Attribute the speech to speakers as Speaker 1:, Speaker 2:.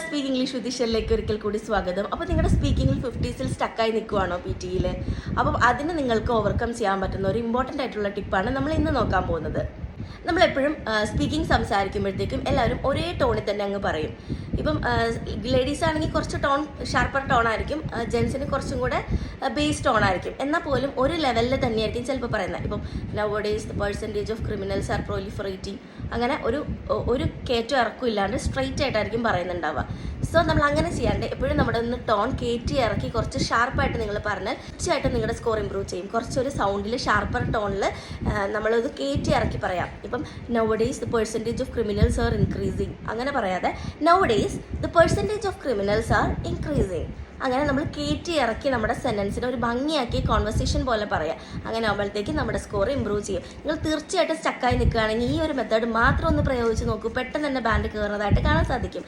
Speaker 1: Speak English with ഷെല്ലിലേക്ക് ഒരിക്കൽ കൂടി സ്വാഗതം. അപ്പോൾ നിങ്ങളുടെ സ്പീക്കിങ്ങിൽ 50s സ്റ്റക്കായി നിൽക്കുവാണോ PT-യിൽ? അപ്പം അതിന് നിങ്ങൾക്ക് ഓവർകം ചെയ്യാൻ പറ്റുന്ന ഒരു ഇമ്പോർട്ടൻ്റ് ആയിട്ടുള്ള ടിപ്പാണ് നമ്മൾ ഇന്ന് നോക്കാൻ പോകുന്നത്. നമ്മളെപ്പോഴും സ്പീക്കിംഗ് സംസാരിക്കുമ്പോഴത്തേക്കും എല്ലാവരും ഒരേ ടോണിൽ തന്നെ അങ്ങ് പറയും. ഇപ്പം ലേഡീസ് ആണെങ്കിൽ കുറച്ച് ഷാർപ്പർ ടോൺ ആയിരിക്കും, ജെൻസിന് കുറച്ചും കൂടെ ബേസ് ടോൺ ആയിരിക്കും. എന്നാൽ പോലും ഒരു ലെവലിൽ തന്നെയായിരിക്കും ചിലപ്പോൾ പറയുന്നത്. ഇപ്പം nowadays the percentage of criminals are proliferating, അങ്ങനെ ഒരു കയറ്റം ഇറക്കും ഇല്ലാണ്ട് സ്ട്രെയിറ്റ് ആയിട്ടായിരിക്കും പറയുന്നുണ്ടാവുക. സോ നമ്മൾ അങ്ങനെ ചെയ്യാണ്ട് എപ്പോഴും നമ്മുടെ ഒന്ന് ടോൺ കയറ്റി ഇറക്കി കുറച്ച് ഷാർപ്പായിട്ട് നിങ്ങൾ പറഞ്ഞാൽ തീർച്ചയായിട്ടും നിങ്ങളുടെ സ്കോർ ഇമ്പ്രൂവ് ചെയ്യും. കുറച്ചൊരു സൗണ്ടിൽ ഷാർപ്പർ ടോണിൽ നമ്മളത് കയറ്റി ഇറക്കി പറയാം. ഇപ്പം nowadays the percentage of criminals are increasing അങ്ങനെ പറയാതെ nowadays the percentage of criminals are increasing, അങ്ങനെ നമ്മൾ കയറ്റി ഇറക്കി നമ്മുടെ സെൻറ്റൻസിനെ ഒരു ഭംഗിയാക്കി കോൺവെർസേഷൻ പോലെ പറയാം. അങ്ങനെ ആകുമ്പോഴത്തേക്കും നമ്മുടെ സ്കോർ ഇമ്പ്രൂവ് ചെയ്യും. നിങ്ങൾ തീർച്ചയായിട്ടും സ്റ്റക്കായി നിൽക്കുകയാണെങ്കിൽ ഈ ഒരു മെത്തേഡ് മാത്രം ഒന്ന് പ്രയോഗിച്ച് നോക്കൂ, പെട്ടെന്ന് തന്നെ ബാൻഡ് കയറുന്നതായിട്ട് കാണാൻ സാധിക്കും.